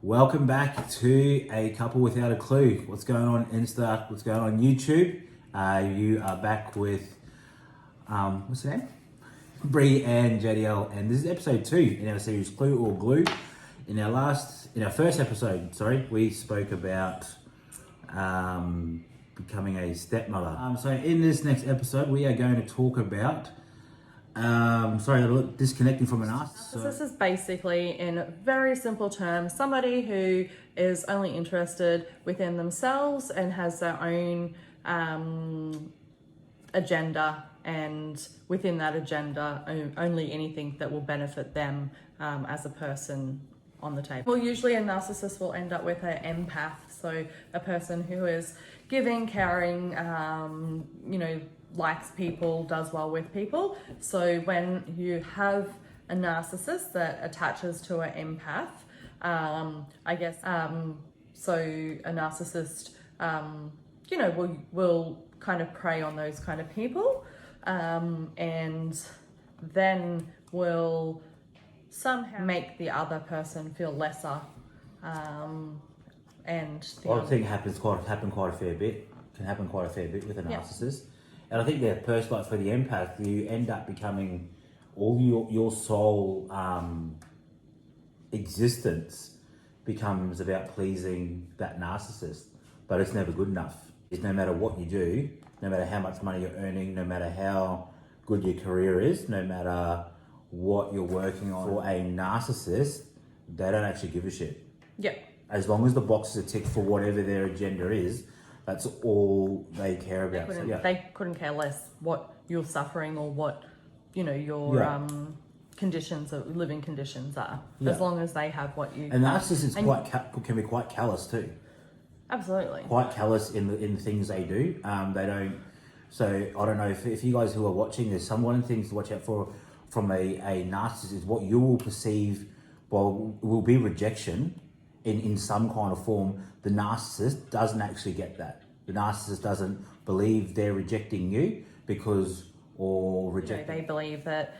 Welcome back to A Couple Without a Clue. What's going on Insta? What's going on YouTube? You are back with, what's her name? Bree and JDL, and this is episode 2 in our series Clue or Glue. In our first episode, we spoke about becoming a stepmother. So in this next episode, we are going to talk about disconnecting from a narcissist. So this is basically, in very simple terms, somebody who is only interested within themselves and has their own agenda, and within that agenda, only anything that will benefit them as a person on the table. Well, usually a narcissist will end up with an empath, so a person who is giving, caring, likes people, does well with people. So when you have a narcissist that attaches to an empath, so a narcissist, will kind of prey on those kind of people, and then will somehow make the other person feel lesser. And the I think happen quite a fair bit. Can happen quite a fair bit with a narcissist. And I think that person, like for the empath, you end up becoming all your soul existence becomes about pleasing that narcissist, but it's never good enough. It's no matter what you do, no matter how much money you're earning, no matter how good your career is, no matter what you're working on, for a narcissist, they don't actually give a shit. Yeah. As long as the boxes are ticked for whatever their agenda is, that's all they care about. They couldn't care less what you're suffering or what, your conditions, or living conditions are. Yeah. As long as they have what you. And narcissists can be quite callous too. Absolutely. Quite callous in the things they do. They don't. So I don't know if you guys who are watching, there's some one of the things to watch out for from a narcissist is what you will perceive. Well, will be rejection. In some kind of form, the narcissist doesn't actually get that. The narcissist doesn't believe they're rejecting you they believe that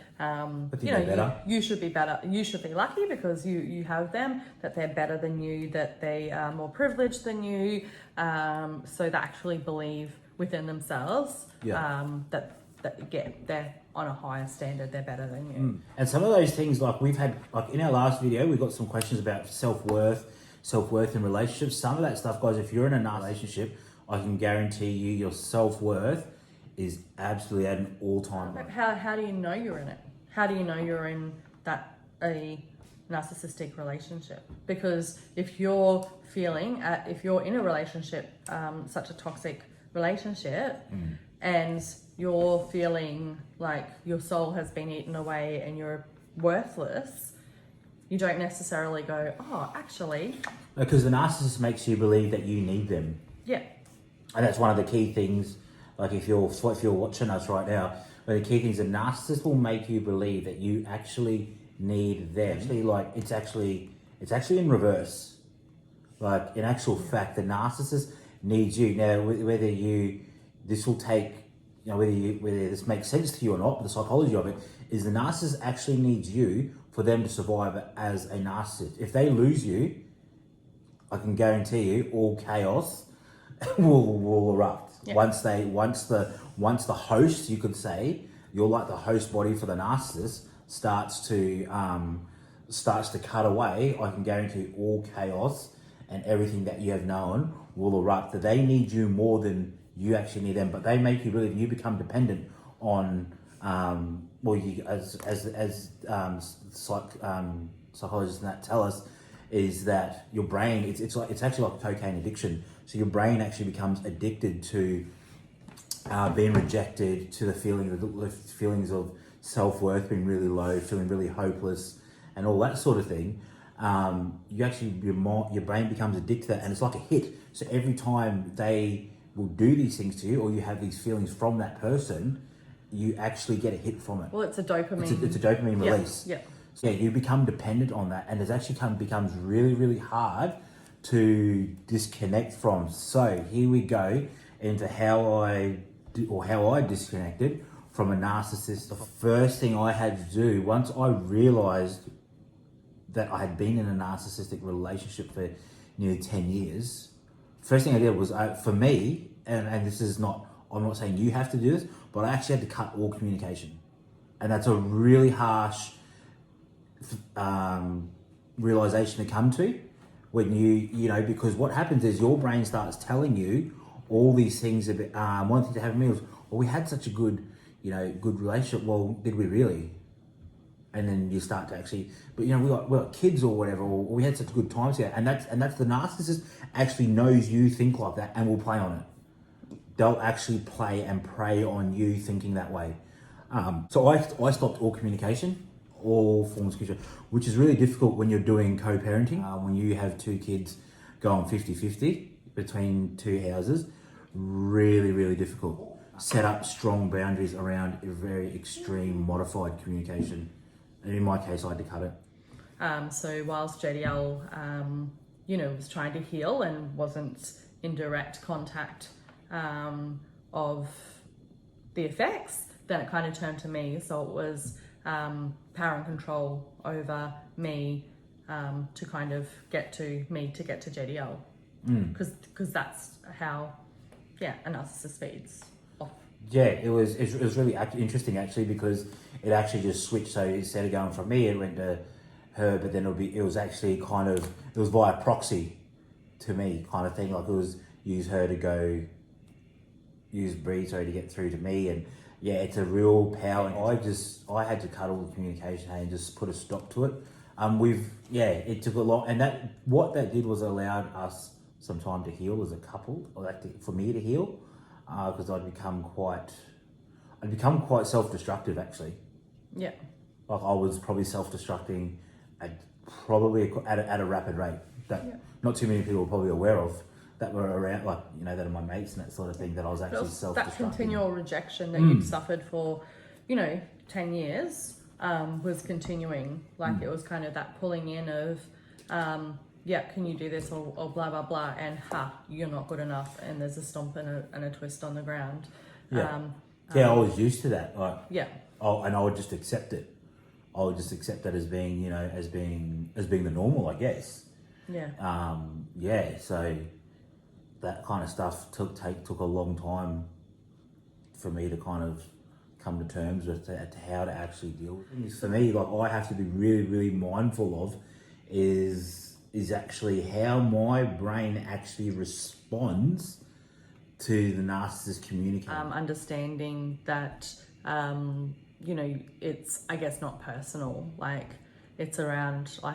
you should be better. You should be lucky because you have them. That they're better than you. That they are more privileged than you. So they actually believe within themselves that they're on a higher standard. They're better than you. And some of those things, like we've had, like in our last video, we got some questions about self-worth in relationships. Some of that stuff, guys, if you're in a relationship, I can guarantee you your self-worth is absolutely at an all-time low. How do you know you're in it? How do you know you're in a narcissistic relationship? Because if you're in a relationship, such a toxic relationship, and you're feeling like your soul has been eaten away and you're worthless, you don't necessarily go, oh, actually. Because the narcissist makes you believe that you need them. Yeah. And that's one of the key things. Like if you're watching us right now, one of the key things, a narcissist will make you believe that you actually need them. It's actually in reverse. Like in actual fact, the narcissist needs you. Now, whether this makes sense to you or not, but the psychology of it is the narcissist actually needs you for them to survive as a narcissist. If they lose you, I can guarantee you all chaos will erupt. Yeah. Once the host, you could say, you're like the host body for the narcissist, starts to cut away, I can guarantee you all chaos and everything that you have known will erupt. That they need you more than you actually need them, but they make you believe you become dependent on psychologists and that tell us is that your brain it's actually like a cocaine addiction. So your brain actually becomes addicted to being rejected, to the feelings of self-worth being really low, feeling really hopeless, and all that sort of thing. Your brain becomes addicted to that, and it's like a hit. So every time they will do these things to you, or you have these feelings from that person, you actually get a hit from it. Well, it's a dopamine. It's a dopamine release. Yeah. So you become dependent on that, and it actually becomes really, really hard to disconnect from. So here we go into how I disconnected from a narcissist. The first thing I had to do, once I realized that I had been in a narcissistic relationship for nearly 10 years, first thing I did was, for me, and this is not, I'm not saying you have to do this, but I actually had to cut all communication. And that's a really harsh realization to come to when you know, because what happens is your brain starts telling you all these things about, one thing to have with me was, well, we had such a good, good relationship. Well, did we really? And then you start to actually, but we got kids or whatever, or we had such good times here. And that's the narcissist actually knows you think like that and will play on it. They'll actually play and prey on you thinking that way. So I stopped all communication, all forms of communication, which is really difficult when you're doing co-parenting, when you have two kids going 50-50 between two houses. Really, really difficult. Set up strong boundaries around a very extreme modified communication. And in my case, I had to cut it. So whilst JDL, was trying to heal and wasn't in direct contact of the effects, then it kind of turned to me. So it was power and control over me to kind of get to JDL. Because that's how, a narcissist feeds off. Yeah, it was really interesting actually, because it actually just switched. So instead of going from me, it went to her, but then it was actually it was via proxy to me kind of thing. Like it was use her to go, use Bree to get through to me. And yeah, it's a real power. I had to cut all the communication and just put a stop to it. It took a lot, and what that did was allowed us some time to heal as a couple, or for me to heal, because I'd become quite self-destructive actually. Yeah. Like I was probably self-destructing at a rapid rate that not too many people are probably aware of, that were around, that are my mates and that sort of thing, that I was actually self-destructing. That continual rejection that you'd suffered for, 10 years was continuing. It was kind of that pulling in of, can you do this or blah, blah, blah, and you're not good enough, and there's a stomp and a twist on the ground. I was used to that. And I would just accept it. I would just accept that as being, as being the normal, I guess. Yeah. So that kind of stuff took a long time for me to kind of come to terms with how to actually deal with things. For me, I have to be really, really mindful of is actually how my brain actually responds to the narcissist communicating. Understanding that, it's, I guess, not personal. It's around, I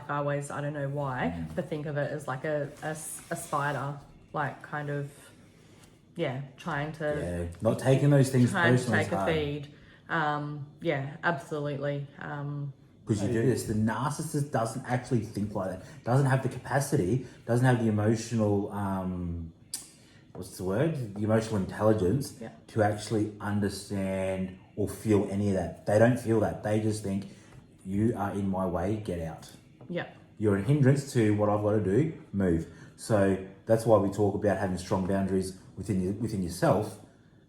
don't know why, but think of it as like a spider, trying to... not taking those things personally. Trying to take a feed. Absolutely. Because you do this, the narcissist doesn't actually think like that. Doesn't have the capacity, doesn't have the emotional, the emotional intelligence to actually understand or feel any of that. They don't feel that. They just think, you are in my way, get out. Yeah. You're a hindrance to what I've got to do, move. So that's why we talk about having strong boundaries within yourself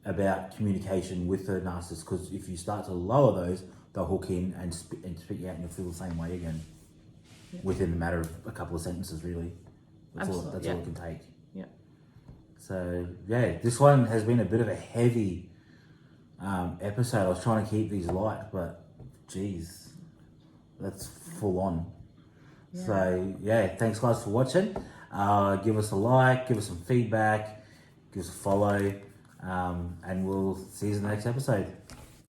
about communication with the narcissist, because if you start to lower those, they'll hook in and spit you out, and you'll feel the same way again within a matter of a couple of sentences, really. That's all it can take. Yeah. So, this one has been a bit of a heavy episode. I was trying to keep these light, but geez, that's full on. Yeah. So, thanks guys for watching. Give us a like, give us some feedback, give us a follow, and we'll see you in the next episode.